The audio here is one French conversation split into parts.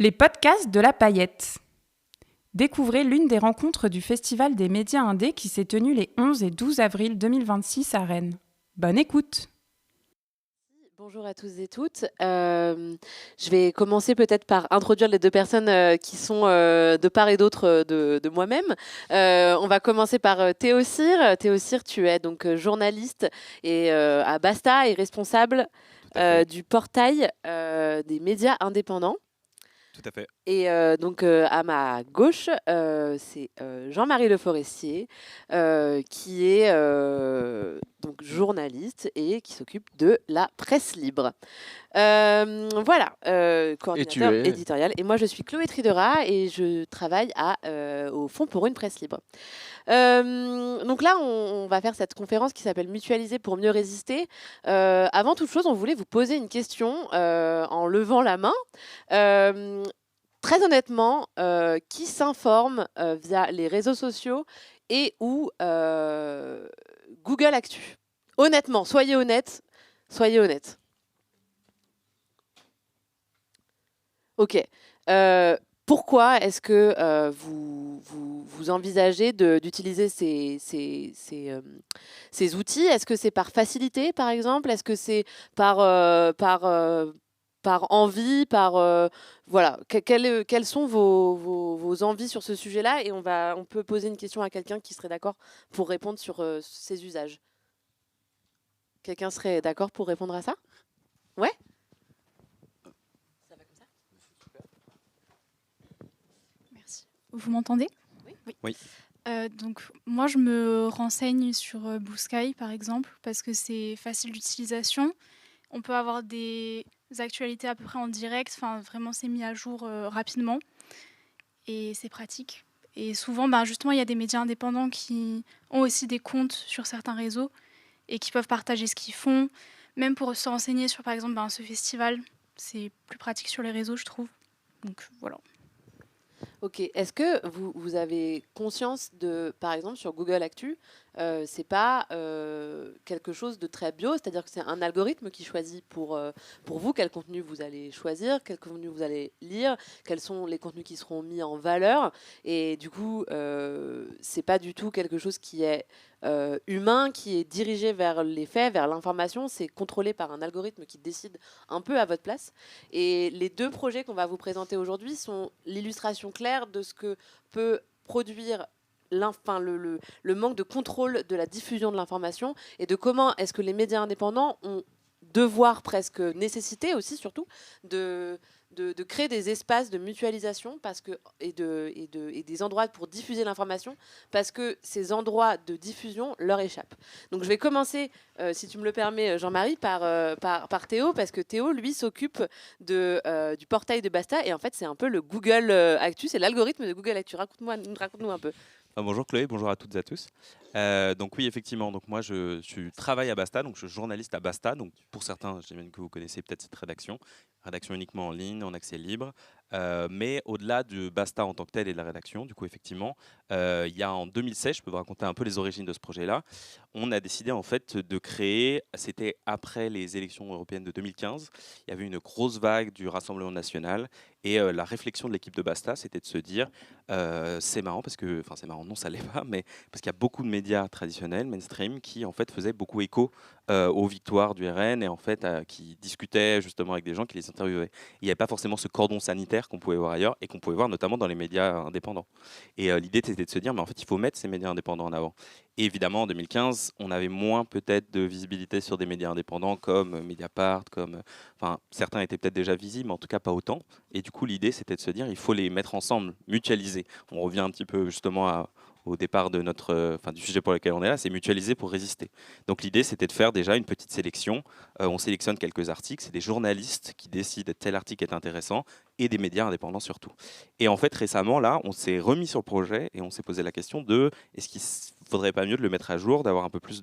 Les podcasts de la paillette. Découvrez l'une des rencontres du Festival des médias indés qui s'est tenu les 11 et 12 avril 2026 à Rennes. Bonne écoute! Bonjour à tous et toutes. Je vais commencer peut-être par introduire les deux personnes qui sont de part et d'autre de moi-même. On va commencer par Théo Cyr. Théo Cyr, tu es donc journaliste et à Basta et responsable Tout à fait, du portail des médias indépendants. tout à fait. Et donc à ma gauche, c'est Jean-Marie Le Forestier, qui est donc journaliste et qui s'occupe de la presse libre. Voilà, Et tu coordinateur es éditorial. Et moi, je suis Chloé Tridera et je travaille au Fonds pour une presse libre. Donc là, on va faire cette conférence qui s'appelle Mutualiser pour mieux résister. Avant toute chose, on voulait vous poser une question en levant la main. Très honnêtement, qui s'informe via les réseaux sociaux et ou Google Actu? Honnêtement, soyez honnêtes. Soyez honnêtes. Ok. Pourquoi est-ce que vous envisagez d'utiliser ces outils? Est-ce que c'est par facilité, par exemple? Est-ce que c'est par envie, voilà, quelles sont vos envies sur ce sujet-là? Et on peut poser une question à quelqu'un qui serait d'accord pour répondre sur ces usages. Quelqu'un serait d'accord pour répondre à ça? Ouais? Ça va comme ça? Merci. Vous m'entendez? Oui. Oui. Donc moi je me renseigne sur Blue Sky par exemple parce que c'est facile d'utilisation. On peut avoir des actualités à peu près en direct, enfin vraiment c'est mis à jour rapidement et c'est pratique. Et souvent justement il y a des médias indépendants qui ont aussi des comptes sur certains réseaux et qui peuvent partager ce qu'ils font, même pour se renseigner sur par exemple ce festival, c'est plus pratique sur les réseaux je trouve. Donc voilà. Ok. Est-ce que vous avez conscience de, par exemple, sur Google Actu, c'est pas quelque chose de très bio, c'est-à-dire que c'est un algorithme qui choisit pour vous quel contenu vous allez choisir, quel contenu vous allez lire, quels sont les contenus qui seront mis en valeur, et du coup, c'est pas du tout quelque chose qui est humain, qui est dirigé vers les faits, vers l'information, c'est contrôlé par un algorithme qui décide un peu à votre place. Et les deux projets qu'on va vous présenter aujourd'hui sont l'illustration claire de ce que peut produire le manque de contrôle de la diffusion de l'information et de comment est-ce que les médias indépendants ont devoir presque nécessité aussi surtout de créer des espaces de mutualisation parce que, et des endroits pour diffuser l'information parce que ces endroits de diffusion leur échappent. Donc je vais commencer, si tu me le permets Jean-Marie, par Théo, parce que Théo, lui, s'occupe du portail de Basta et en fait c'est un peu le Google Actu, c'est l'algorithme de Google Actu. Raconte-nous un peu. Bonjour Chloé, bonjour à toutes et à tous. Donc oui, effectivement, donc moi je travaille à Basta, donc je suis journaliste à Basta. Donc pour certains, j'imagine que vous connaissez peut-être cette rédaction uniquement en ligne, en accès libre. Mais au-delà de Basta en tant que tel et de la rédaction, du coup effectivement, il y a en 2016, je peux vous raconter un peu les origines de ce projet-là. On a décidé en fait de créer, c'était après les élections européennes de 2015, il y avait une grosse vague du Rassemblement national et la réflexion de l'équipe de Basta, c'était de se dire c'est marrant parce que, enfin c'est marrant, non ça l'est pas, mais parce qu'il y a beaucoup de médias traditionnels, mainstream, qui en fait faisaient beaucoup écho aux victoires du RN et en fait qui discutaient justement avec des gens qui les interviewaient. Il n'y avait pas forcément ce cordon sanitaire qu'on pouvait voir ailleurs et qu'on pouvait voir notamment dans les médias indépendants. Et l'idée c'était de se dire, mais en fait il faut mettre ces médias indépendants en avant. Et évidemment en 2015, on avait moins peut-être de visibilité sur des médias indépendants comme Mediapart, comme, enfin certains étaient peut-être déjà visibles, mais en tout cas pas autant. Et du coup l'idée c'était de se dire, il faut les mettre ensemble, mutualiser. On revient un petit peu justement au départ de du sujet pour lequel on est là, c'est mutualiser pour résister. Donc l'idée, c'était de faire déjà une petite sélection. On sélectionne quelques articles, c'est des journalistes qui décident tel article est intéressant et des médias indépendants surtout. Et en fait, récemment, là, on s'est remis sur le projet et on s'est posé la question de est-ce qu'il ne faudrait pas mieux de le mettre à jour, d'avoir un peu plus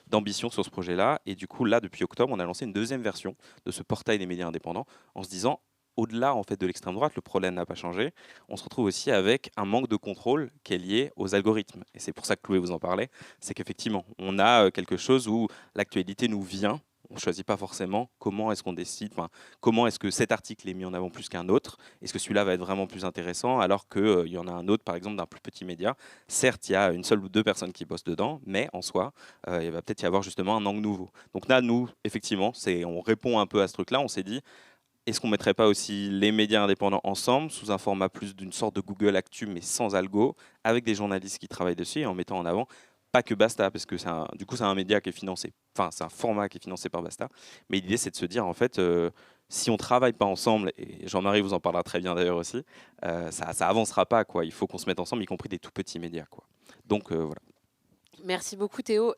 d'ambition sur ce projet-là. Et du coup, là, depuis octobre, on a lancé une deuxième version de ce portail des médias indépendants en se disant au-delà en fait de l'extrême droite, le problème n'a pas changé. On se retrouve aussi avec un manque de contrôle qui est lié aux algorithmes. Et c'est pour ça que Chloé vous en parlait, c'est qu'effectivement, on a quelque chose où l'actualité nous vient. ne choisit pas forcément comment est-ce qu'on décide, comment est-ce que cet article est mis en avant plus qu'un autre. Est-ce que celui-là va être vraiment plus intéressant alors qu'il y en a un autre, par exemple, d'un plus petit média. Certes, il y a une seule ou deux personnes qui bossent dedans, mais en soi, il va peut-être y avoir justement un angle nouveau. Donc là, nous, effectivement, on répond un peu à ce truc-là. On s'est dit, est-ce qu'on ne mettrait pas aussi les médias indépendants ensemble, sous un format plus d'une sorte de Google Actu, mais sans algo, avec des journalistes qui travaillent dessus et en mettant en avant pas que Basta, parce que du coup, c'est un média qui est financé, c'est un format qui est financé par Basta. Mais l'idée, c'est de se dire, en fait, si on ne travaille pas ensemble, et Jean-Marie vous en parlera très bien d'ailleurs aussi, ça avancera pas, quoi. Il faut qu'on se mette ensemble, y compris des tout petits médias, quoi. Donc, voilà. Merci beaucoup Théo.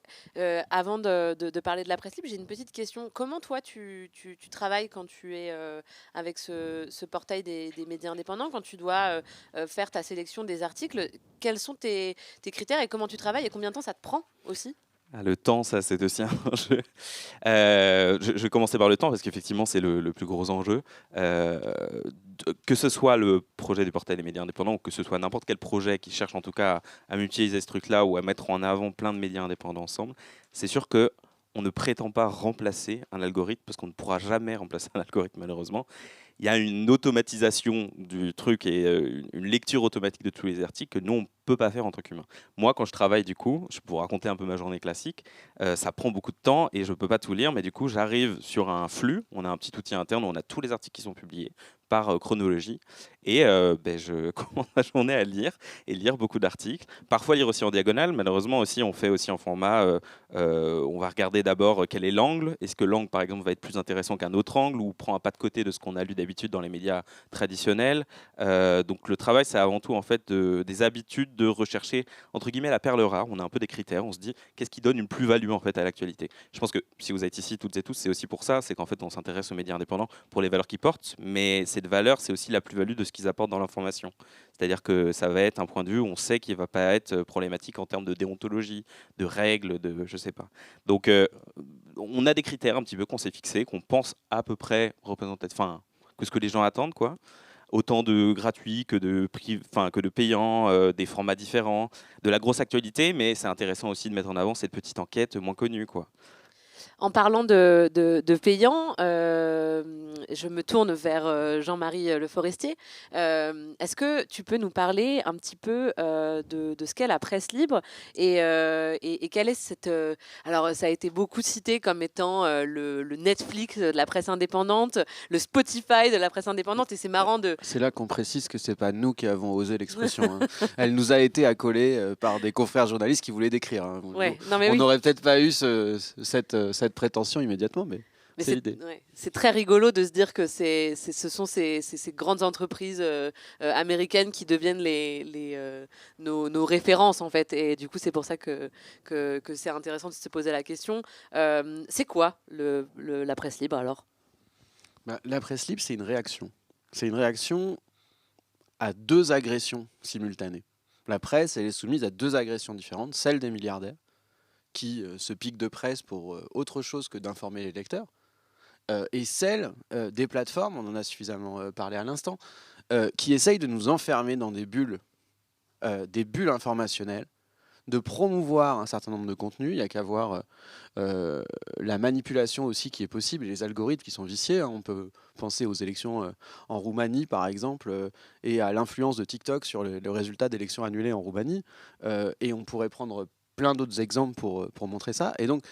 Avant de parler de la presse libre, j'ai une petite question. Comment toi tu travailles quand tu es avec ce portail des médias indépendants, quand tu dois faire ta sélection des articles? Quels sont tes critères et comment tu travailles et combien de temps ça te prend aussi? Le temps, ça c'est aussi un enjeu. Je vais commencer par le temps parce qu'effectivement c'est le plus gros enjeu. Que ce soit le projet du portail des médias indépendants ou que ce soit n'importe quel projet qui cherche en tout cas à mutualiser ce truc-là ou à mettre en avant plein de médias indépendants ensemble, c'est sûr que on ne prétend pas remplacer un algorithme parce qu'on ne pourra jamais remplacer un algorithme malheureusement. Il y a une automatisation du truc et une lecture automatique de tous les articles que nous, on ne peut pas faire en tant qu'humain. Moi, quand je travaille, du coup, je peux vous raconter un peu ma journée classique, ça prend beaucoup de temps et je ne peux pas tout lire, mais du coup, j'arrive sur un flux, on a un petit outil interne où on a tous les articles qui sont publiés par chronologie et je commence ma journée à lire et lire beaucoup d'articles. Parfois lire aussi en diagonale, malheureusement aussi, on fait aussi en format, on va regarder d'abord quel est l'angle, est-ce que l'angle par exemple va être plus intéressant qu'un autre angle ou prend un pas de côté de ce qu'on a lu d'habitude dans les médias traditionnels. Donc le travail, c'est avant tout en fait des habitudes de rechercher entre guillemets la perle rare. On a un peu des critères, on se dit qu'est-ce qui donne une plus-value en fait à l'actualité. Je pense que si vous êtes ici toutes et tous, c'est aussi pour ça, c'est qu'en fait on s'intéresse aux médias indépendants pour les valeurs qu'ils portent, mais cette valeur, c'est aussi la plus-value de ce qu'ils apportent dans l'information. C'est-à-dire que ça va être un point de vue où on sait qu'il ne va pas être problématique en termes de déontologie, de règles, de je sais pas. Donc on a des critères un petit peu qu'on s'est fixés, qu'on pense à peu près représentatifs, que ce que les gens attendent, quoi. Autant de gratuits que de payants, des formats différents, de la grosse actualité, mais c'est intéressant aussi de mettre en avant cette petite enquête moins connue, quoi. En parlant de payants, je me tourne vers Jean-Marie Le Forestier. Est-ce que tu peux nous parler un petit peu de ce qu'est la presse libre et quelle est cette... alors, ça a été beaucoup cité comme étant le Netflix de la presse indépendante, le Spotify de la presse indépendante, et c'est marrant de... C'est là qu'on précise que c'est pas nous qui avons osé l'expression. Hein. Elle nous a été accolée par des confrères journalistes qui voulaient décrire. Hein. Ouais, non, mais on oui. n'aurait peut-être pas eu cette prétention immédiatement, mais c'est l'idée. Ouais, c'est très rigolo de se dire que ce sont ces grandes entreprises américaines qui deviennent nos références en fait. Et du coup, c'est pour ça que c'est intéressant de se poser la question. C'est quoi la presse libre alors? La presse libre, c'est une réaction. C'est une réaction à deux agressions simultanées. La presse, elle est soumise à deux agressions différentes. Celle des milliardaires, qui se piquent de presse pour autre chose que d'informer les lecteurs, et celle des plateformes, on en a suffisamment parlé à l'instant, qui essayent de nous enfermer dans des bulles informationnelles, de promouvoir un certain nombre de contenus. Il n'y a qu'à voir la manipulation aussi qui est possible et les algorithmes qui sont viciés. Hein. On peut penser aux élections en Roumanie, par exemple, et à l'influence de TikTok sur le résultat d'élections annulées en Roumanie. Et on pourrait prendre plein d'autres exemples pour montrer ça. Et donc,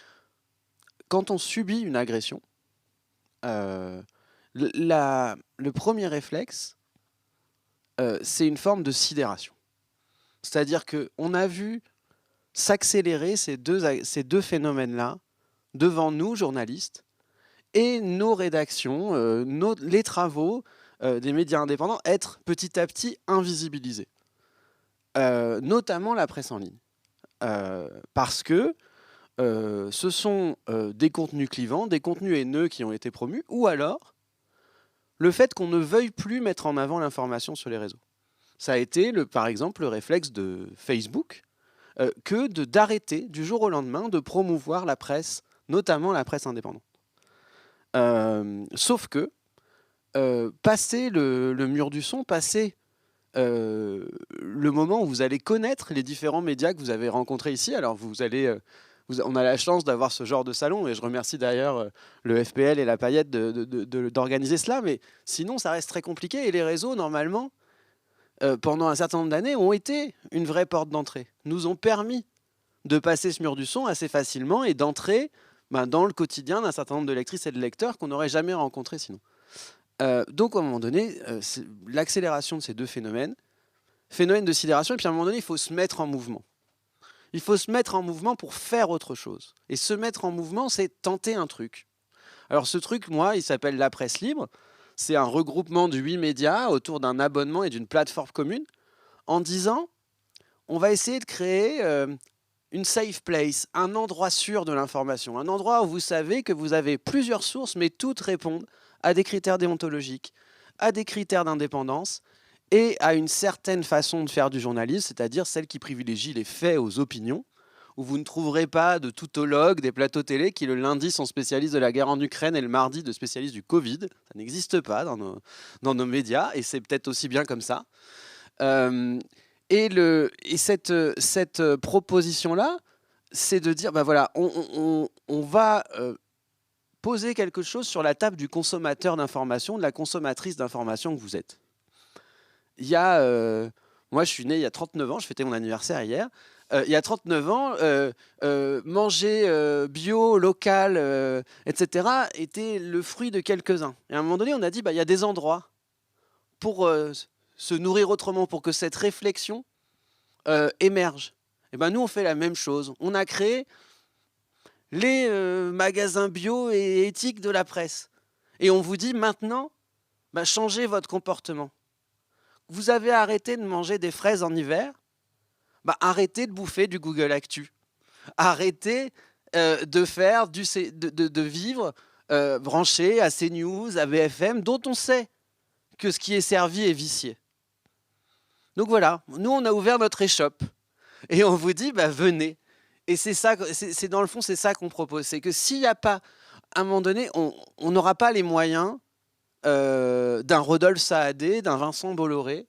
quand on subit une agression, le premier réflexe, c'est une forme de sidération. C'est-à-dire qu'on a vu s'accélérer ces deux phénomènes-là devant nous, journalistes, et nos rédactions, les travaux des médias indépendants être petit à petit invisibilisés, notamment la presse en ligne. Parce que ce sont des contenus clivants, des contenus haineux qui ont été promus, ou alors le fait qu'on ne veuille plus mettre en avant l'information sur les réseaux. Ça a été, par exemple, le réflexe de Facebook, que d'arrêter du jour au lendemain de promouvoir la presse, notamment la presse indépendante. Sauf que, passer le mur du son, passer le moment où vous allez connaître les différents médias que vous avez rencontrés ici, alors vous allez On a la chance d'avoir ce genre de salon, et je remercie d'ailleurs le FPL et la Paillette d'organiser cela, mais sinon ça reste très compliqué, et les réseaux, normalement, pendant un certain nombre d'années, ont été une vraie porte d'entrée, nous ont permis de passer ce mur du son assez facilement et d'entrer dans le quotidien d'un certain nombre de lectrices et de lecteurs qu'on n'aurait jamais rencontrés sinon. Donc à un moment donné, l'accélération de ces deux phénomène de sidération, et puis à un moment donné, il faut se mettre en mouvement. Il faut se mettre en mouvement pour faire autre chose. Et se mettre en mouvement, c'est tenter un truc. Alors ce truc, moi, il s'appelle La Presse Libre. C'est un regroupement de 8 médias autour d'un abonnement et d'une plateforme commune, en disant, on va essayer de créer une safe place, un endroit sûr de l'information, un endroit où vous savez que vous avez plusieurs sources, mais toutes répondent à des critères déontologiques, à des critères d'indépendance, et à une certaine façon de faire du journalisme, c'est-à-dire celle qui privilégie les faits aux opinions, où vous ne trouverez pas de tautologues, des plateaux télé qui le lundi sont spécialistes de la guerre en Ukraine et le mardi de spécialistes du Covid. Ça n'existe pas dans nos médias, et c'est peut-être aussi bien comme ça. Et cette proposition-là, c'est de dire, voilà, on va poser quelque chose sur la table du consommateur d'information, de la consommatrice d'information que vous êtes. Moi, je suis né il y a 39 ans, je fêtais mon anniversaire hier. Il y a 39 ans, manger bio, local, etc., était le fruit de quelques-uns. Et à un moment donné, on a dit, il y a des endroits pour se nourrir autrement, pour que cette réflexion émerge. Et nous, on fait la même chose. On a créé les magasins bio et éthiques de la presse. Et on vous dit maintenant, changez votre comportement. Vous avez arrêté de manger des fraises en hiver, arrêtez de bouffer du Google Actu. Arrêtez de vivre branché à CNews, à BFM, dont on sait que ce qui est servi est vicié. Donc voilà, nous on a ouvert notre échoppe et on vous dit venez. Et c'est ça, c'est dans le fond, c'est ça qu'on propose. C'est que s'il n'y a pas, à un moment donné, on n'aura pas les moyens d'un Rodolphe Saadé, d'un Vincent Bolloré,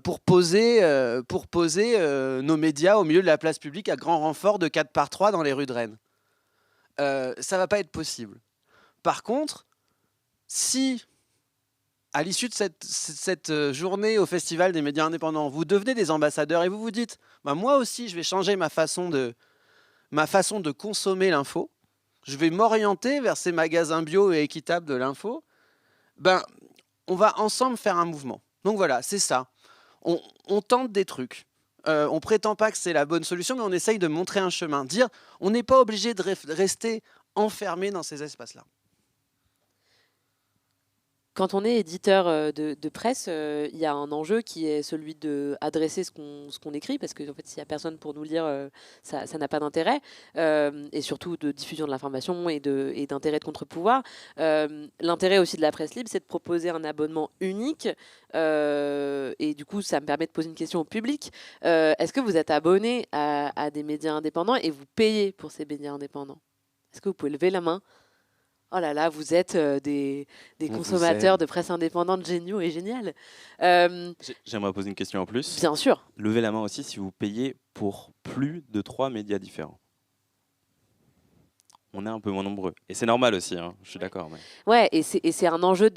pour poser nos médias au milieu de la place publique à grand renfort de 4x3 dans les rues de Rennes. Ça ne va pas être possible. Par contre, si, à l'issue de cette journée au Festival des médias indépendants, vous devenez des ambassadeurs et vous vous dites, moi aussi, je vais changer ma façon de consommer l'info, je vais m'orienter vers ces magasins bio et équitables de l'info, on va ensemble faire un mouvement. Donc voilà, c'est ça. On tente des trucs. On prétend pas que c'est la bonne solution, mais on essaye de montrer un chemin. Dire, on n'est pas obligé de rester enfermé dans ces espaces-là. Quand on est éditeur de presse, il y a un enjeu qui est celui d'adresser ce qu'on écrit, parce que en fait, s'il n'y a personne pour nous lire, ça n'a pas d'intérêt, et surtout de diffusion de l'information et d'intérêt de contre-pouvoir. L'intérêt aussi de la presse libre, c'est de proposer un abonnement unique, et du coup, ça me permet de poser une question au public. Est-ce que vous êtes abonné à des médias indépendants et vous payez pour ces médias indépendants? Est-ce que vous pouvez lever la main? Oh là là, vous êtes des consommateurs de presse indépendante géniaux et génial. J'aimerais poser une question en plus. Bien sûr. Levez la main aussi si vous payez pour plus de 3 médias différents. On est un peu moins nombreux. Et c'est normal aussi, je suis d'accord. Mais... Ouais, et c'est un enjeu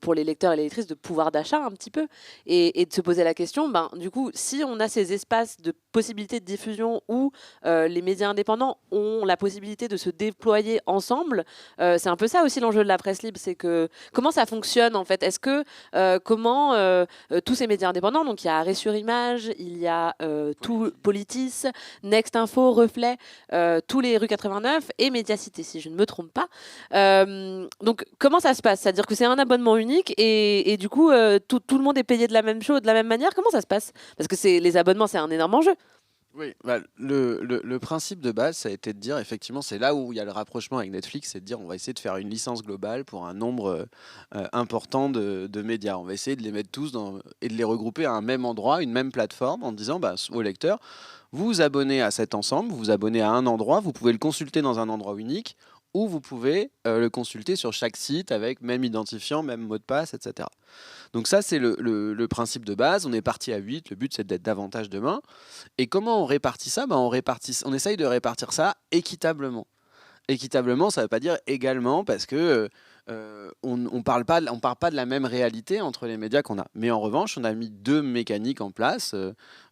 pour les lecteurs et les lectrices de pouvoir d'achat un petit peu. Et de se poser la question, du coup, si on a ces espaces de possibilité de diffusion où les médias indépendants ont la possibilité de se déployer ensemble, c'est un peu ça aussi l'enjeu de la presse libre, c'est que comment ça fonctionne en fait? Est-ce que, tous ces médias indépendants, donc il y a Arrêt sur Image, il y a tout Politis, Next Info, Reflet, tous les Rue 89, et Médiacité, si je ne me trompe pas. Donc, comment ça se passe? C'est-à-dire que c'est un abonnement unique et du coup, tout le monde est payé de la même chose, de la même manière? Comment ça se passe? Parce que les abonnements, c'est un énorme enjeu. Oui, le principe de base, ça a été de dire, effectivement, c'est là où il y a le rapprochement avec Netflix, c'est de dire on va essayer de faire une licence globale pour un nombre important de médias. On va essayer de les mettre tous et de les regrouper à un même endroit, une même plateforme, en disant aux lecteurs, vous vous abonnez à cet ensemble, vous vous abonnez à un endroit, vous pouvez le consulter dans un endroit unique, ou vous pouvez le consulter sur chaque site avec même identifiant, même mot de passe, etc. Donc ça, c'est le principe de base. On est parti à 8, le but c'est d'être davantage demain. Et comment on répartit ça? On essaye de répartir ça équitablement. Équitablement, ça ne veut pas dire également, parce que on ne parle pas de la même réalité entre les médias qu'on a. Mais en revanche, on a mis 2 mécaniques en place.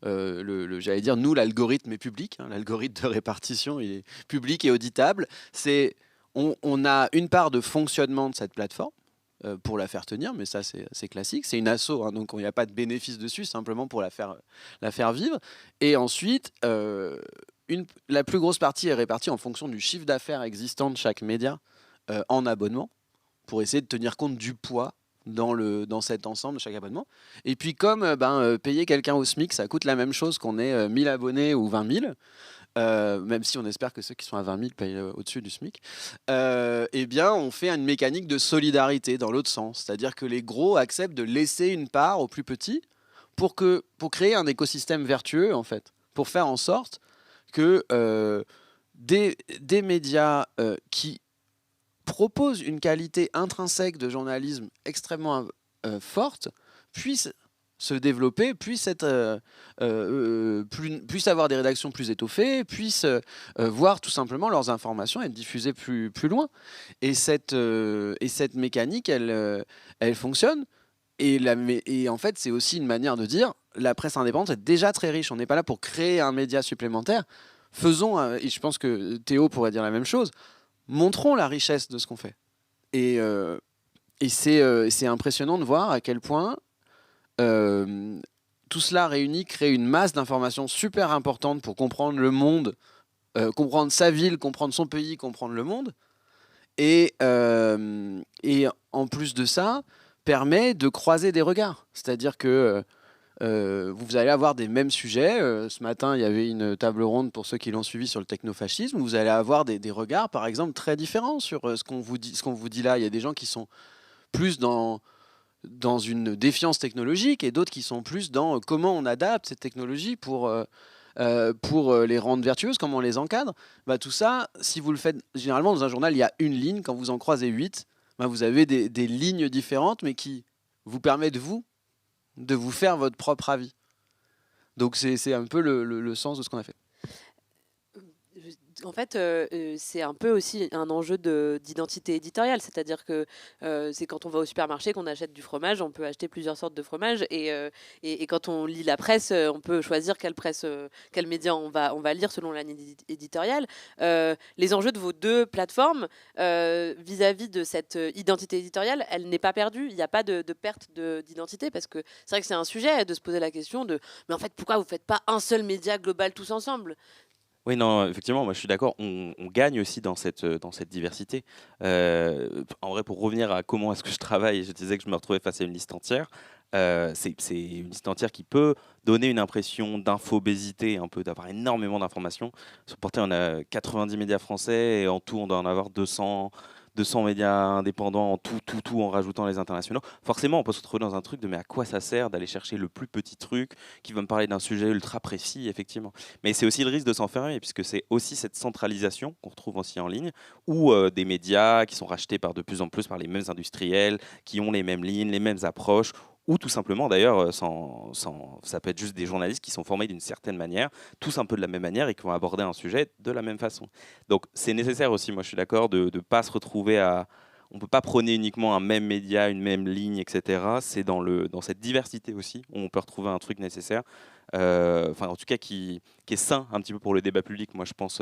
J'allais dire, nous, l'algorithme est public. L'algorithme de répartition, il est public et auditable. On a une part de fonctionnement de cette plateforme pour la faire tenir, mais ça, c'est classique. C'est une asso, donc il n'y a pas de bénéfice dessus, simplement pour la faire vivre. Et ensuite... la plus grosse partie est répartie en fonction du chiffre d'affaires existant de chaque média en abonnement, pour essayer de tenir compte du poids dans cet ensemble de chaque abonnement. Et puis comme payer quelqu'un au SMIC, ça coûte la même chose qu'on ait 1000 abonnés ou 20 000, même si on espère que ceux qui sont à 20 000 payent au-dessus du SMIC, eh bien on fait une mécanique de solidarité dans l'autre sens. C'est-à-dire que les gros acceptent de laisser une part aux plus petits pour créer un écosystème vertueux, en fait, pour faire en sorte que des médias qui proposent une qualité intrinsèque de journalisme extrêmement forte puissent se développer, puissent avoir des rédactions plus étoffées, puissent voir tout simplement leurs informations être diffusées plus loin. Et cette mécanique, elle fonctionne. Et en fait, c'est aussi une manière de dire la presse indépendante est déjà très riche. On n'est pas là pour créer un média supplémentaire. Faisons, et je pense que Théo pourrait dire la même chose, montrons la richesse de ce qu'on fait. Et c'est impressionnant de voir à quel point tout cela réuni crée une masse d'informations super importante pour comprendre le monde, comprendre sa ville, comprendre son pays, comprendre le monde. Et en plus de ça, permet de croiser des regards. C'est-à-dire que vous allez avoir des mêmes sujets. Ce matin, il y avait une table ronde pour ceux qui l'ont suivi sur le technofascisme. Vous allez avoir des regards, par exemple, très différents sur ce qu'on vous dit là. Il y a des gens qui sont plus dans une défiance technologique et d'autres qui sont plus dans comment on adapte cette technologie pour les rendre vertueuses, comment on les encadre. Tout ça, si vous le faites, généralement dans un journal, il y a une ligne. Quand vous en croisez 8, vous avez des lignes différentes, mais qui vous permettent, de vous faire votre propre avis. Donc c'est un peu le sens de ce qu'on a fait. En fait, c'est un peu aussi un enjeu d'identité éditoriale, c'est-à-dire que c'est quand on va au supermarché qu'on achète du fromage, on peut acheter plusieurs sortes de fromage, et quand on lit la presse, on peut choisir quel média on va lire selon la ligne éditoriale. Les enjeux de vos 2 plateformes vis-à-vis de cette identité éditoriale, elle n'est pas perdue, il n'y a pas de perte d'identité, parce que c'est vrai que c'est un sujet de se poser la question de mais en fait pourquoi vous ne faites pas un seul média global tous ensemble? Oui, non, effectivement, moi je suis d'accord, on gagne aussi dans cette diversité. En vrai, pour revenir à comment est-ce que je travaille, je disais que je me retrouvais face à une liste entière. C'est une liste entière qui peut donner une impression d'infobésité, un peu d'avoir énormément d'informations. Sur Portail, on a 90 médias français et en tout, on doit en avoir 200 médias indépendants en tout en rajoutant les internationaux. Forcément, on peut se retrouver dans un truc de mais à quoi ça sert d'aller chercher le plus petit truc qui va me parler d'un sujet ultra précis, effectivement. Mais c'est aussi le risque de s'enfermer, puisque c'est aussi cette centralisation qu'on retrouve aussi en ligne, où des médias qui sont rachetés de plus en plus par les mêmes industriels, qui ont les mêmes lignes, les mêmes approches, ou tout simplement d'ailleurs, ça peut être juste des journalistes qui sont formés d'une certaine manière, tous un peu de la même manière et qui vont aborder un sujet de la même façon. Donc c'est nécessaire aussi, moi je suis d'accord, de ne pas se retrouver à... On ne peut pas prôner uniquement un même média, une même ligne, etc. C'est dans cette diversité aussi où on peut retrouver un truc nécessaire, en tout cas qui est sain un petit peu pour le débat public. Moi je pense...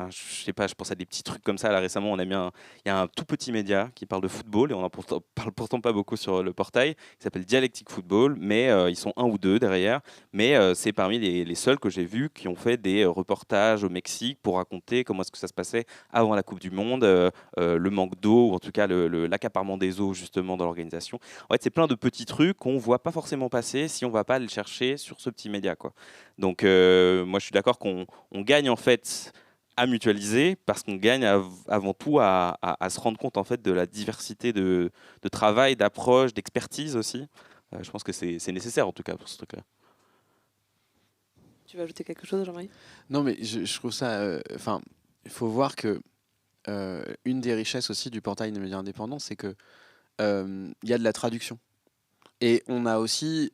je sais pas, je pense à des petits trucs comme ça. Là, récemment, il y a un tout petit média qui parle de football et on n'en parle pourtant pas beaucoup sur le portail. Il s'appelle Dialectique Football, mais ils sont 1 ou 2 derrière. Mais c'est parmi les seuls que j'ai vus qui ont fait des reportages au Mexique pour raconter comment est-ce que ça se passait avant la Coupe du Monde, le manque d'eau, ou en tout cas l'accaparement des eaux justement dans l'organisation. En fait, c'est plein de petits trucs qu'on voit pas forcément passer si on va pas le chercher sur ce petit média, quoi. Donc, moi, je suis d'accord qu'on gagne en fait à mutualiser parce qu'on gagne avant tout à se rendre compte en fait de la diversité de travail, d'approche, d'expertise aussi. Je pense que c'est nécessaire en tout cas pour ce truc-là. Tu veux ajouter quelque chose, Jean-Marie? Non, mais je trouve ça... il faut voir que une des richesses aussi du portail des médias indépendants, c'est que il y a de la traduction. Et on a aussi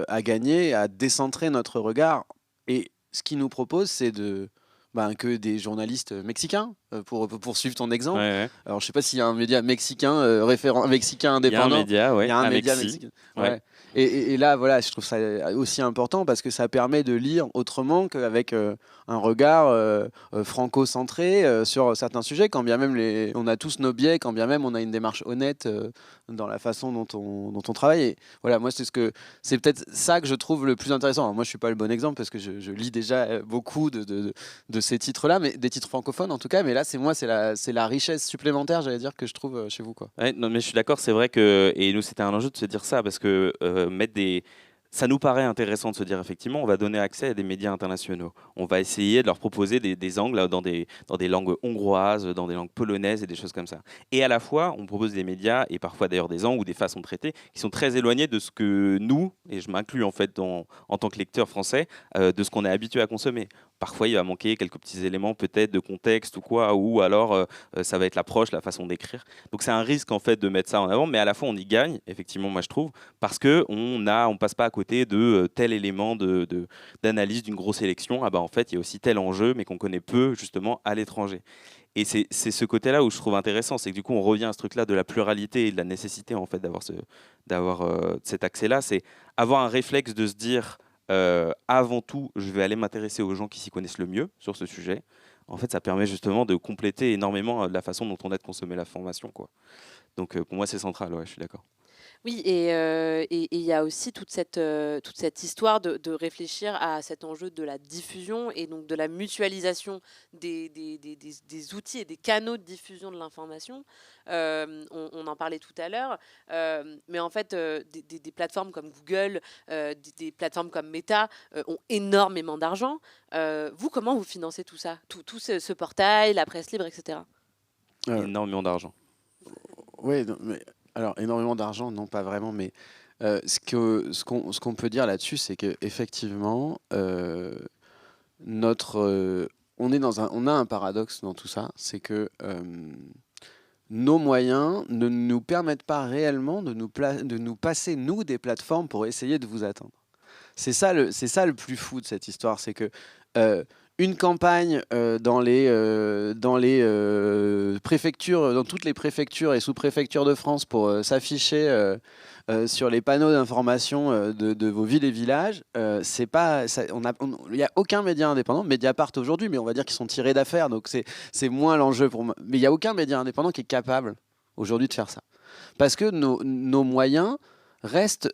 à gagner, à décentrer notre regard. Et ce qu'ils nous proposent, c'est que des journalistes mexicains, pour poursuivre ton exemple. Ouais, ouais. Alors, je ne sais pas s'il y a un média mexicain, référent mexicain Il y a un indépendant. média, ouais, Il y a un à média Mexi. mexicain. Ouais. Ouais. Et là, voilà, je trouve ça aussi important parce que ça permet de lire autrement qu'avec un regard franco-centré sur certains sujets, quand bien même on a tous nos biais, quand bien même on a une démarche honnête dans la façon dont on travaille. Et voilà, moi, c'est peut-être ça que je trouve le plus intéressant. Alors, moi, je suis pas le bon exemple parce que je lis déjà beaucoup de ces titres-là, mais des titres francophones en tout cas. Mais là, c'est la richesse supplémentaire, j'allais dire, que je trouve chez vous, quoi. Ouais, non, mais je suis d'accord, c'est vrai que, et nous c'était un enjeu de se dire ça, parce que ça nous paraît intéressant de se dire effectivement, on va donner accès à des médias internationaux. On va essayer de leur proposer des angles dans des langues hongroises, dans des langues polonaises et des choses comme ça. Et à la fois, on propose des médias, et parfois d'ailleurs des angles ou des façons de traiter, qui sont très éloignés de ce que nous, et je m'inclus en fait en tant que lecteur français, de ce qu'on est habitué à consommer. Parfois, il va manquer quelques petits éléments peut-être de contexte ou quoi, ou alors ça va être l'approche, la façon d'écrire. Donc c'est un risque en fait de mettre ça en avant, mais à la fois on y gagne, effectivement, moi je trouve, parce que on passe pas à côté de tel élément d'analyse d'une grosse élection. Ah bah en fait il y a aussi tel enjeu, mais qu'on connaît peu justement à l'étranger. Et c'est ce côté-là où je trouve intéressant, c'est que du coup on revient à ce truc-là de la pluralité et de la nécessité en fait d'avoir cet accès-là, c'est avoir un réflexe de se dire avant tout, je vais aller m'intéresser aux gens qui s'y connaissent le mieux sur ce sujet. En fait, ça permet justement de compléter énormément la façon dont on a de consommer la formation, quoi. Donc, pour moi, c'est central, ouais, je suis d'accord. Oui, et il y a aussi toute cette histoire de réfléchir à cet enjeu de la diffusion et donc de la mutualisation des outils et des canaux de diffusion de l'information. On en parlait tout à l'heure, mais en fait, des plateformes comme Google, des plateformes comme Meta ont énormément d'argent. Vous, comment vous financez tout ça, tout ce portail, la presse libre, etc. Énormément d'argent. Oui, mais alors énormément d'argent, non pas vraiment, mais ce qu'on peut dire là-dessus, c'est que effectivement, on a un paradoxe dans tout ça, c'est que nos moyens ne nous permettent pas réellement de nous passer nous des plateformes pour essayer de vous atteindre. C'est ça le plus fou de cette histoire, c'est que une campagne dans les préfectures, dans toutes les préfectures et sous-préfectures de France pour s'afficher sur les panneaux d'information de vos villes et villages, il n'y a aucun média indépendant, Mediapart aujourd'hui, mais on va dire qu'ils sont tirés d'affaires, donc c'est moins l'enjeu pour moi. Mais il n'y a aucun média indépendant qui est capable aujourd'hui de faire ça. Parce que nos moyens restent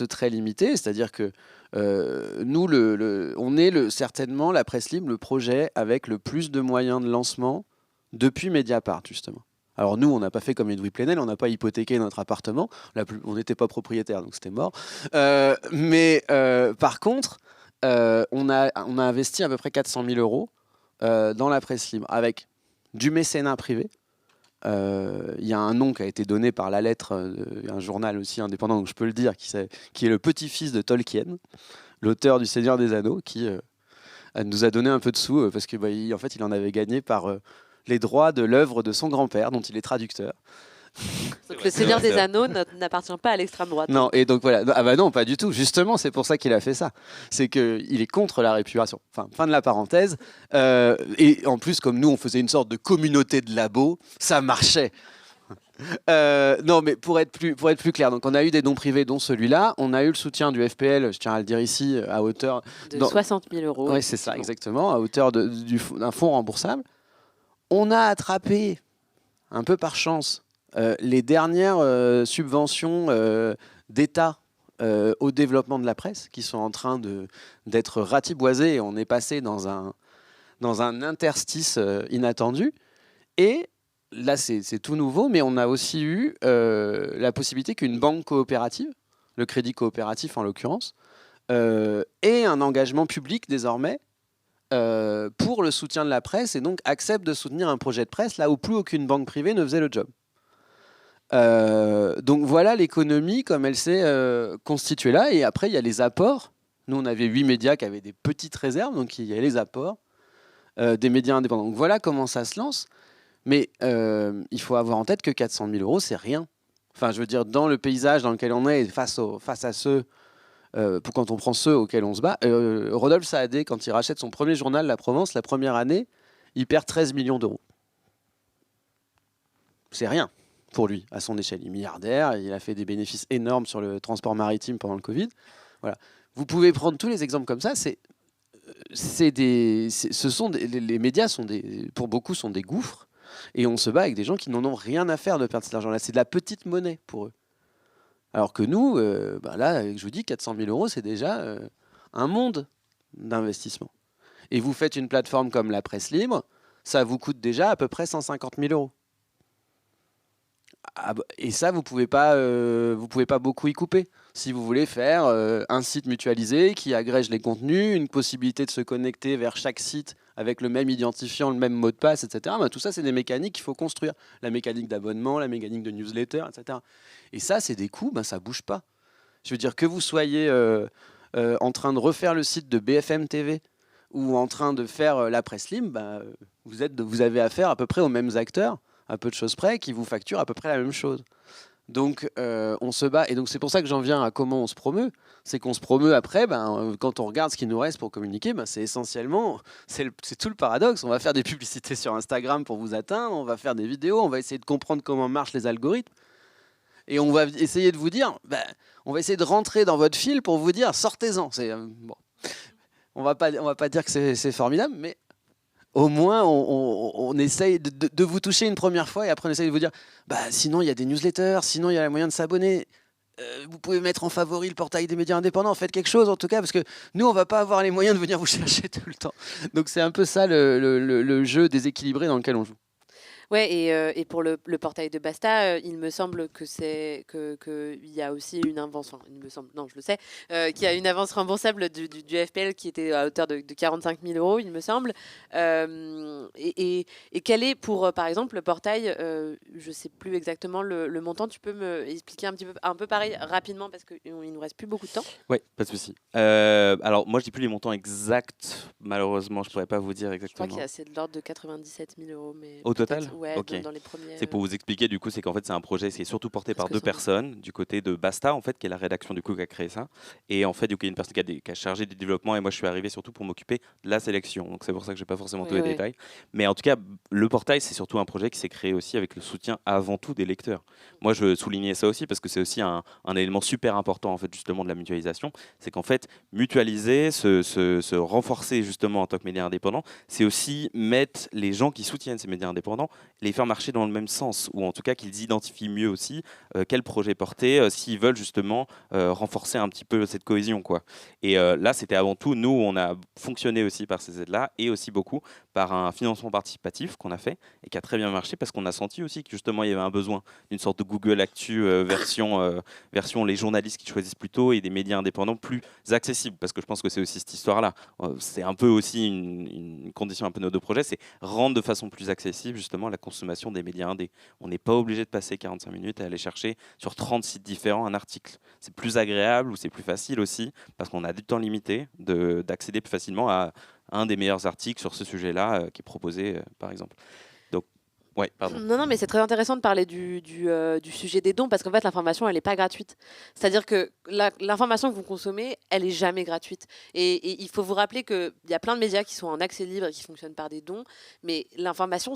très limités, c'est-à-dire que nous, on est certainement la presse libre, le projet avec le plus de moyens de lancement depuis Mediapart, justement. Alors nous, on n'a pas fait comme Edoui Plenel, on n'a pas hypothéqué notre appartement, on n'était pas propriétaire, donc c'était mort. Mais par contre, on a investi à peu près 400 000 euros dans la presse libre, avec du mécénat privé. Il y a un nom qui a été donné par La Lettre, un journal aussi indépendant, donc je peux le dire, qui est le petit-fils de Tolkien, l'auteur du Seigneur des Anneaux, qui nous a donné un peu de sous parce que en fait, il en avait gagné par les droits de l'œuvre de son grand-père, dont il est traducteur. Donc le Seigneur des Anneaux n'appartient pas à l'extrême droite. Non, et donc voilà. Ah bah non, pas du tout. Justement, c'est pour ça qu'il a fait ça. C'est qu'il est contre la réputation. Enfin, fin de la parenthèse. Et en plus, comme nous, on faisait une sorte de communauté de labos, ça marchait. Non, mais pour être plus clair, donc on a eu des dons privés, dont celui-là. On a eu le soutien du FPL, je tiens à le dire ici, à hauteur de 60 000 euros. Oui, c'est ça, exactement, à hauteur d'un fonds remboursable. On a attrapé, un peu par chance, les dernières subventions d'État au développement de la presse, qui sont en train d'être ratiboisées, et on est passé dans un interstice inattendu. Et là, c'est tout nouveau, mais on a aussi eu la possibilité qu'une banque coopérative, le Crédit Coopératif en l'occurrence, ait un engagement public désormais pour le soutien de la presse, et donc accepte de soutenir un projet de presse là où plus aucune banque privée ne faisait le job. Donc voilà l'économie comme elle s'est constituée là, et après il y a les apports. Nous on avait 8 médias qui avaient des petites réserves, donc il y a les apports. des médias indépendants. Donc voilà comment ça se lance. Mais il faut avoir en tête que 400 000 euros, c'est rien. Enfin, je veux dire, dans le paysage dans lequel on est, face à ceux, quand on prend ceux auxquels on se bat, Rodolphe Saadé, quand il rachète son premier journal, La Provence, la première année, il perd 13 millions d'euros. C'est rien pour lui, à son échelle. Il est milliardaire, il a fait des bénéfices énormes sur le transport maritime pendant le Covid. Voilà. Vous pouvez prendre tous les exemples comme ça. Les médias, pour beaucoup, sont des gouffres. Et on se bat avec des gens qui n'en ont rien à faire de perdre cet argent-là. C'est de la petite monnaie pour eux. Alors que nous, là, je vous dis, 400 000 euros, c'est déjà un monde d'investissement. Et vous faites une plateforme comme la Presse Libre, ça vous coûte déjà à peu près 150 000 euros. Et ça, vous pouvez pas beaucoup y couper. Si vous voulez faire un site mutualisé qui agrège les contenus, une possibilité de se connecter vers chaque site avec le même identifiant, le même mot de passe, etc. Tout ça, c'est des mécaniques qu'il faut construire. La mécanique d'abonnement, la mécanique de newsletter, etc. Et ça, c'est des coûts, ça bouge pas. Je veux dire, que vous soyez en train de refaire le site de BFM TV ou en train de faire la Presse Libre, vous avez affaire à peu près aux mêmes acteurs, à peu de choses près, qui vous facturent à peu près la même chose. Donc on se bat, et donc c'est pour ça que j'en viens à comment on se promeut. C'est qu'on se promeut après, quand on regarde ce qui nous reste pour communiquer, c'est essentiellement, c'est tout le paradoxe. On va faire des publicités sur Instagram pour vous atteindre, on va faire des vidéos, on va essayer de comprendre comment marchent les algorithmes, et on va essayer de vous dire, on va essayer de rentrer dans votre fil pour vous dire, sortez-en. Bon. On va pas dire que c'est formidable, mais au moins, on essaye de vous toucher une première fois et après on essaye de vous dire sinon il y a des newsletters, sinon il y a le moyen de s'abonner. Vous pouvez mettre en favori le portail des médias indépendants, faites quelque chose en tout cas, parce que nous on va pas avoir les moyens de venir vous chercher tout le temps. Donc c'est un peu ça le jeu déséquilibré dans lequel on joue. Ouais, et pour le portail de Basta, il me semble que il y a aussi une avance, enfin, il me semble, non, je le sais, qu'il y a une avance remboursable du FPL qui était à hauteur de 45 000 euros, il me semble. Et quel est par exemple, le portail, je sais plus exactement le montant, tu peux me expliquer un peu pareil rapidement parce qu'il ne nous reste plus beaucoup de temps. Oui, pas de souci. Alors, moi, je dis plus les montants exacts, malheureusement, je pourrais pas vous dire exactement. Je crois qu'il y a c'est de l'ordre de 97 000 euros. Mais au total? Ouais, okay. Dans les premiers. C'est pour vous expliquer, du coup, c'est qu'en fait, c'est un projet qui est surtout porté par deux personnes, du côté de Basta, en fait, qui est la rédaction du coup qui a créé ça. Et en fait, du coup, il y a une personne qui a chargé du développement et moi, je suis arrivé surtout pour m'occuper de la sélection. Donc, c'est pour ça que je n'ai pas forcément tous les détails. Mais en tout cas, le portail, c'est surtout un projet qui s'est créé aussi avec le soutien avant tout des lecteurs. Moi, je soulignais ça aussi parce que c'est aussi un élément super important, en fait, justement, de la mutualisation. C'est qu'en fait, mutualiser, se renforcer, justement, en tant que média indépendant, c'est aussi mettre les gens qui soutiennent ces médias indépendants, les faire marcher dans le même sens, ou en tout cas qu'ils identifient mieux aussi quel projet porter, s'ils veulent justement renforcer un petit peu cette cohésion, quoi. Et là, c'était avant tout, nous, on a fonctionné aussi par ces aides-là, et aussi beaucoup par un financement participatif qu'on a fait, et qui a très bien marché, parce qu'on a senti aussi que justement, il y avait un besoin d'une sorte de Google Actu version les journalistes qui choisissent plutôt, et des médias indépendants plus accessibles, parce que je pense que c'est aussi cette histoire-là. C'est un peu aussi une condition un peu de nos deux projets, c'est rendre de façon plus accessible, justement, la consommation des médias indés. On n'est pas obligé de passer 45 minutes à aller chercher sur 30 sites différents un article. C'est plus agréable ou c'est plus facile aussi parce qu'on a du temps limité d'accéder plus facilement à un des meilleurs articles sur ce sujet-là qui est proposé, par exemple. Donc, ouais, pardon. Non, mais c'est très intéressant de parler du sujet des dons parce qu'en fait, l'information, elle n'est pas gratuite. C'est-à-dire que l'information que vous consommez, elle n'est jamais gratuite. Et il faut vous rappeler qu'il y a plein de médias qui sont en accès libre et qui fonctionnent par des dons, mais l'information,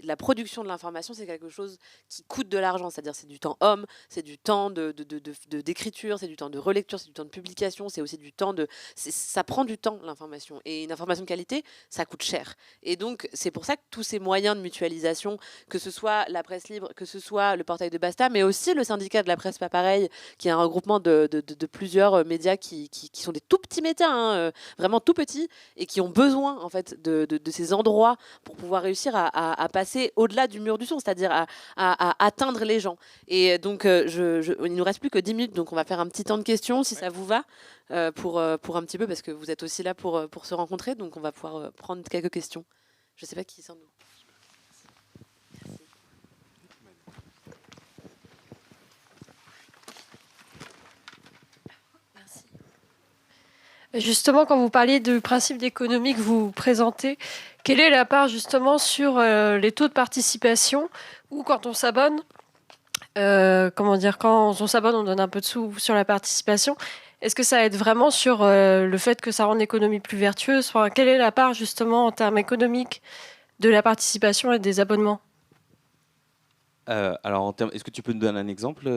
la production de l'information, c'est quelque chose qui coûte de l'argent. C'est-à-dire c'est du temps homme, c'est du temps d'écriture, c'est du temps de relecture, c'est du temps de publication, c'est aussi du temps ça prend du temps, l'information. Et une information de qualité, ça coûte cher. Et donc, c'est pour ça que tous ces moyens de mutualisation, que ce soit la presse libre, que ce soit le portail de Basta, mais aussi le syndicat de la presse pas pareil, qui est un regroupement de plusieurs médias qui sont des tout petits médias, vraiment tout petits, et qui ont besoin en fait de ces endroits pour pouvoir réussir à passer au-delà du mur du son, c'est-à-dire à atteindre les gens. Et donc, il nous reste plus que 10 minutes, donc on va faire un petit temps de questions, si ça vous va, pour un petit peu, parce que vous êtes aussi là pour se rencontrer, donc on va pouvoir prendre quelques questions. Je ne sais pas qui s'en nous. Justement, quand vous parliez du principe d'économie que vous présentez, Quelle est la part justement sur les taux de participation ou quand on s'abonne, quand on s'abonne, on donne un peu de sous sur la participation. Est-ce que ça aide vraiment sur le fait que ça rend l'économie plus vertueuse? Enfin, quelle est la part justement en termes économiques de la participation et des abonnements? Alors, est-ce que tu peux nous donner un exemple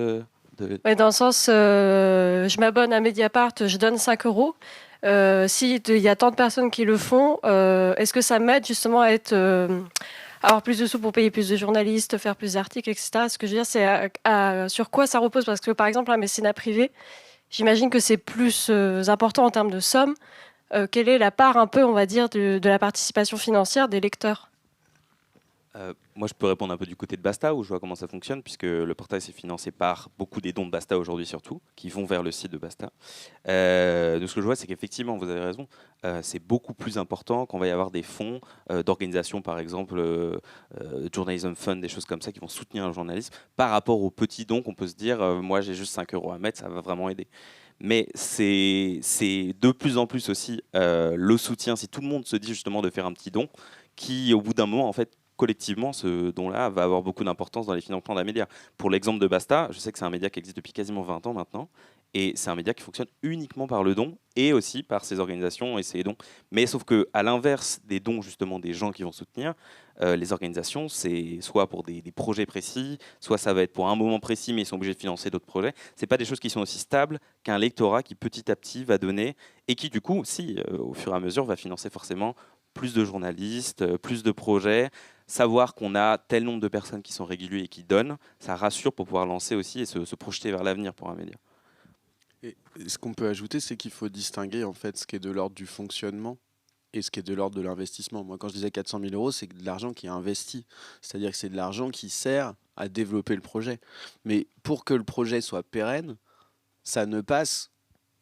Ouais, dans le sens, je m'abonne à Mediapart, je donne 5 euros. S'il y a tant de personnes qui le font, est-ce que ça m'aide justement à avoir plus de sous pour payer plus de journalistes, faire plus d'articles, etc. Ce que je veux dire, c'est sur quoi ça repose? Parce que par exemple, un mécénat privé, j'imagine que c'est plus important en termes de somme. Quelle est la part un peu, on va dire, de la participation financière des lecteurs? Moi, je peux répondre un peu du côté de Basta, où je vois comment ça fonctionne, puisque le portail c'est financé par beaucoup des dons de Basta aujourd'hui surtout, qui vont vers le site de Basta. De ce que je vois, c'est qu'effectivement, vous avez raison, c'est beaucoup plus important quand va y avoir des fonds d'organisations, par exemple, Journalism Fund, des choses comme ça, qui vont soutenir un journalisme, par rapport aux petits dons qu'on peut se dire, moi j'ai juste 5 euros à mettre, ça va vraiment aider. Mais c'est de plus en plus aussi le soutien, si tout le monde se dit justement de faire un petit don, qui au bout d'un moment, en fait, collectivement, ce don-là va avoir beaucoup d'importance dans les financements d'un média. Pour l'exemple de Basta, je sais que c'est un média qui existe depuis quasiment 20 ans maintenant, et c'est un média qui fonctionne uniquement par le don, et aussi par ses organisations et ses dons. Mais sauf qu'à l'inverse des dons, justement, des gens qui vont soutenir, les organisations, c'est soit pour des projets précis, soit ça va être pour un moment précis, mais ils sont obligés de financer d'autres projets. Ce pas des choses qui sont aussi stables qu'un lectorat qui, petit à petit, va donner, et qui, du coup, au fur et à mesure, va financer forcément plus de journalistes, plus de projets. Savoir qu'on a tel nombre de personnes qui sont réguliers et qui donnent, ça rassure pour pouvoir lancer aussi et se projeter vers l'avenir pour un média. Et ce qu'on peut ajouter, c'est qu'il faut distinguer en fait ce qui est de l'ordre du fonctionnement et ce qui est de l'ordre de l'investissement. Moi, quand je disais 400 000 euros, c'est de l'argent qui est investi. C'est-à-dire que c'est de l'argent qui sert à développer le projet. Mais pour que le projet soit pérenne, ça ne passe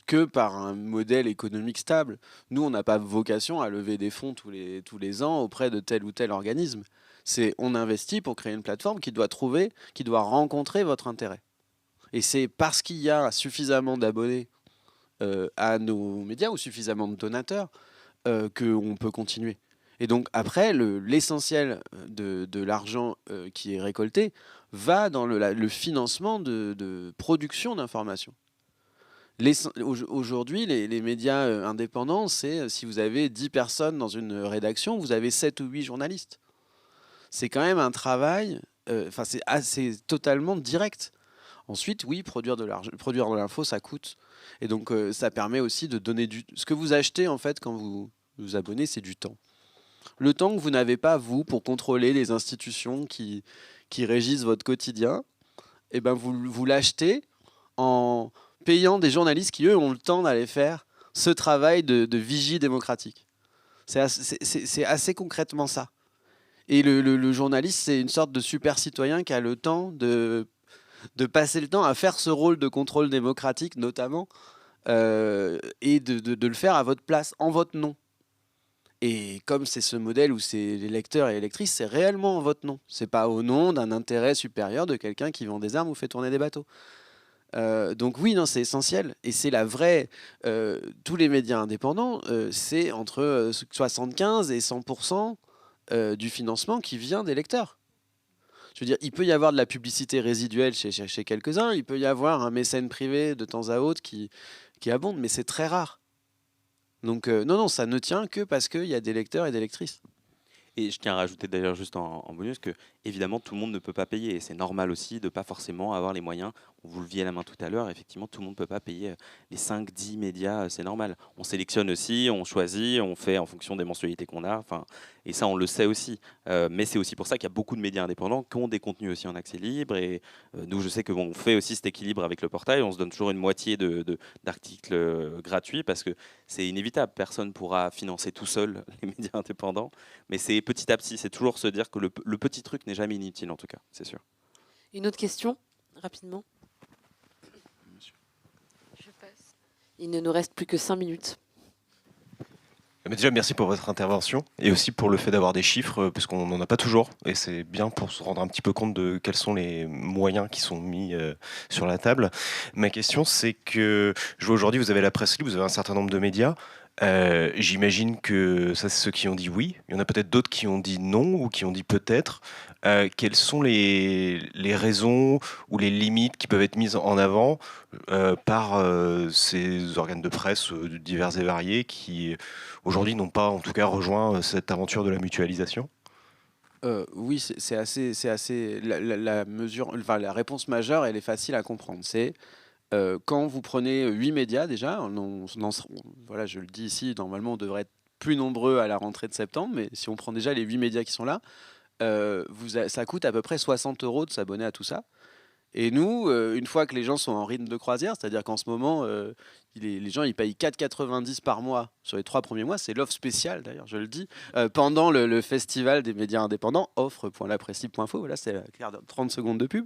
que par un modèle économique stable. Nous, on n'a pas vocation à lever des fonds tous les ans auprès de tel ou tel organisme. On investit pour créer une plateforme qui doit rencontrer votre intérêt. Et c'est parce qu'il y a suffisamment d'abonnés à nos médias ou suffisamment de donateurs qu'on peut continuer. Et donc après, l'essentiel de l'argent qui est récolté va dans le financement de production d'informations. Aujourd'hui, les médias indépendants, c'est si vous avez 10 personnes dans une rédaction, vous avez 7 ou 8 journalistes. C'est quand même un travail, c'est totalement direct. Ensuite, oui, produire de l'info, ça coûte. Et donc, ça permet aussi de donner ce que vous achetez, en fait, quand vous vous abonnez, c'est du temps. Le temps que vous n'avez pas, vous, pour contrôler les institutions qui régissent votre quotidien, eh ben, vous l'achetez en payant des journalistes qui, eux, ont le temps d'aller faire ce travail de vigie démocratique. C'est assez concrètement ça. Et le journaliste, c'est une sorte de super citoyen qui a le temps de passer le temps à faire ce rôle de contrôle démocratique, notamment, et de le faire à votre place, en votre nom. Et comme c'est ce modèle où c'est les lecteurs et les lectrices, c'est réellement en votre nom. C'est pas au nom d'un intérêt supérieur de quelqu'un qui vend des armes ou fait tourner des bateaux. Donc oui, non, c'est essentiel. Et c'est la vraie... tous les médias indépendants, c'est entre 75 et 100% du financement qui vient des lecteurs. Je veux dire, il peut y avoir de la publicité résiduelle chez quelques-uns, il peut y avoir un mécène privé de temps à autre qui abonde, mais c'est très rare. Donc non, ça ne tient que parce qu'il y a des lecteurs et des lectrices. Et je tiens à rajouter d'ailleurs juste en bonus que évidemment tout le monde ne peut pas payer et c'est normal aussi de ne pas forcément avoir les moyens. Vous le leviez à la main tout à l'heure, effectivement tout le monde ne peut pas payer les 5-10 médias, c'est normal. On sélectionne aussi, on choisit, on fait en fonction des mensualités qu'on a, et ça on le sait aussi. Mais c'est aussi pour ça qu'il y a beaucoup de médias indépendants qui ont des contenus aussi en accès libre et nous je sais qu'on fait aussi cet équilibre avec le portail, on se donne toujours une moitié d'articles gratuits parce que c'est inévitable, personne ne pourra financer tout seul les médias indépendants, mais c'est petit à petit, c'est toujours se dire que le petit truc n'est jamais inutile en tout cas, c'est sûr. Une autre question, rapidement. Je passe. Il ne nous reste plus que 5 minutes. Mais déjà, merci pour votre intervention et aussi pour le fait d'avoir des chiffres, parce qu'on n'en a pas toujours. Et c'est bien pour se rendre un petit peu compte de quels sont les moyens qui sont mis sur la table. Ma question, c'est que je vois aujourd'hui, vous avez la presse libre, vous avez un certain nombre de médias. J'imagine que ça, c'est ceux qui ont dit oui. Il y en a peut-être d'autres qui ont dit non ou qui ont dit peut-être. Quelles sont les raisons ou les limites qui peuvent être mises en avant par ces organes de presse divers et variés qui, aujourd'hui, n'ont pas, en tout cas, rejoint cette aventure de la mutualisation? Oui, c'est assez la mesure, enfin, la réponse majeure, elle est facile à comprendre. C'est quand vous prenez 8 médias déjà, voilà, je le dis ici, normalement on devrait être plus nombreux à la rentrée de septembre, mais si on prend déjà les 8 médias qui sont là, ça coûte à peu près 60 € de s'abonner à tout ça. Et nous, une fois que les gens sont en rythme de croisière, c'est-à-dire qu'en ce moment, les gens ils payent 4,90 par mois sur les 3 premiers mois, c'est l'offre spéciale d'ailleurs, je le dis, pendant le festival des médias indépendants, offre.lapresse.info, voilà, c'est 30 secondes de pub.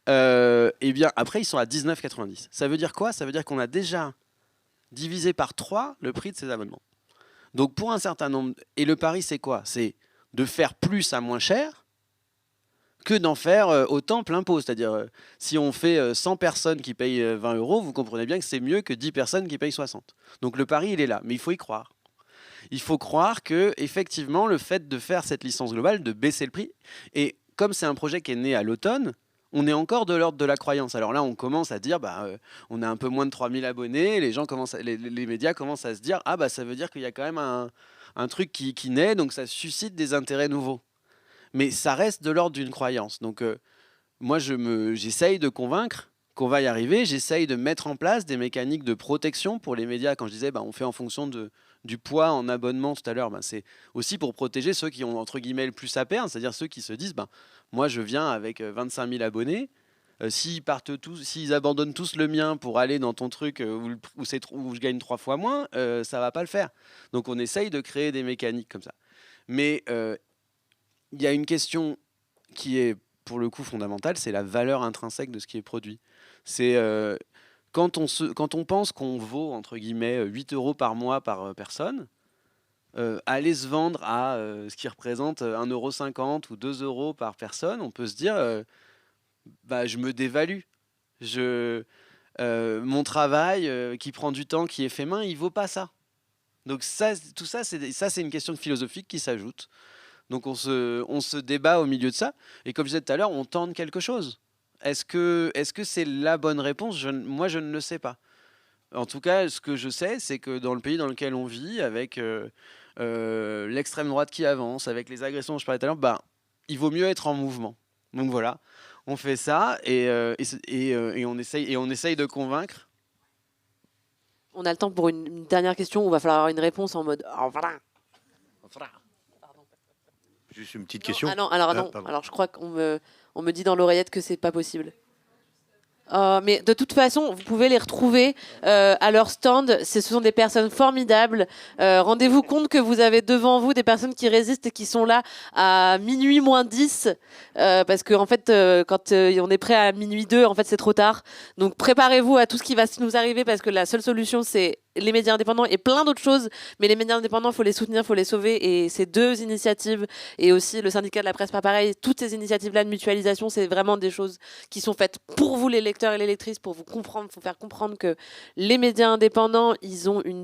Et bien après, ils sont à 19,90. Ça veut dire quoi? Ça veut dire qu'on a déjà divisé par 3 le prix de ces abonnements. Donc pour un certain nombre, et le pari c'est quoi? C'est de faire plus à moins cher, que d'en faire autant plein pot. C'est-à-dire, si on fait 100 personnes qui payent 20 €, vous comprenez bien que c'est mieux que 10 personnes qui payent 60. Donc le pari, il est là. Mais il faut y croire. Il faut croire que, effectivement, le fait de faire cette licence globale, de baisser le prix, et comme c'est un projet qui est né à l'automne, on est encore de l'ordre de la croyance. Alors là, on commence à dire, on a un peu moins de 3000 abonnés, les médias commencent à se dire, ça veut dire qu'il y a quand même un truc qui naît, donc ça suscite des intérêts nouveaux. Mais ça reste de l'ordre d'une croyance. Donc moi, j'essaye de convaincre qu'on va y arriver. J'essaye de mettre en place des mécaniques de protection pour les médias. Quand je disais on fait en fonction du poids en abonnement tout à l'heure, c'est aussi pour protéger ceux qui ont entre guillemets le plus à perdre, c'est-à-dire ceux qui se disent moi je viens avec 25 000 abonnés. S'ils abandonnent tous le mien pour aller dans ton truc où je gagne 3 fois moins, ça va pas le faire. Donc on essaye de créer des mécaniques comme ça. Mais il y a une question qui est pour le coup fondamentale, c'est la valeur intrinsèque de ce qui est produit. C'est quand on pense qu'on vaut entre guillemets 8 € par mois par personne, aller se vendre à ce qui représente 1,50 € ou 2 € par personne, on peut se dire je me dévalue. Mon travail qui prend du temps, qui est fait main, il vaut pas ça. Donc tout ça, c'est une question philosophique qui s'ajoute. Donc on se débat au milieu de ça. Et comme je disais tout à l'heure, on tente quelque chose. Est-ce que c'est la bonne réponse? Moi, je ne le sais pas. En tout cas, ce que je sais, c'est que dans le pays dans lequel on vit, avec l'extrême droite qui avance, avec les agressions dont je parlais tout à l'heure, il vaut mieux être en mouvement. Donc voilà, on fait ça et on essaye de convaincre. On a le temps pour une dernière question où il va falloir avoir une réponse en mode voilà. Juste une petite question. Non. Alors je crois qu'on me dit dans l'oreillette que c'est pas possible. Mais de toute façon, vous pouvez les retrouver à leur stand. Ce sont des personnes formidables. Rendez-vous compte que vous avez devant vous des personnes qui résistent et qui sont là à minuit moins 10. Parce que en fait, quand on est prêt à minuit 2, en fait, c'est trop tard. Donc préparez-vous à tout ce qui va nous arriver parce que la seule solution, c'est les médias indépendants et plein d'autres choses. Mais les médias indépendants, il faut les soutenir, il faut les sauver. Et ces 2 initiatives, et aussi le syndicat de la presse, pas pareil, toutes ces initiatives-là de mutualisation, c'est vraiment des choses qui sont faites pour vous, les lecteurs et les lectrices, pour vous comprendre, pour faire comprendre que les médias indépendants,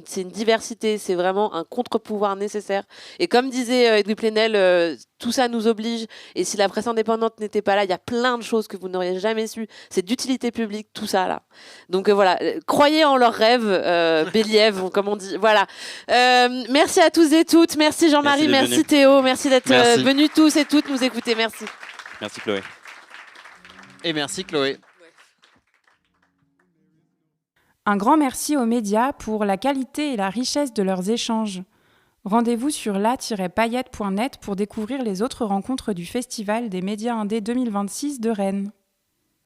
c'est une diversité, c'est vraiment un contre-pouvoir nécessaire. Et comme disait Edoui Plenel, tout ça nous oblige. Et si la presse indépendante n'était pas là, il y a plein de choses que vous n'auriez jamais su. C'est d'utilité publique, tout ça là. Donc voilà, croyez en leurs rêves, Béliève, comme on dit. Voilà. Merci à tous et toutes. Merci Jean-Marie, merci Théo, merci d'être venus tous et toutes nous écouter. Merci. Merci Chloé. Et merci Chloé. Un grand merci aux médias pour la qualité et la richesse de leurs échanges. Rendez-vous sur la-paillette.net pour découvrir les autres rencontres du Festival des médias indés 2026 de Rennes.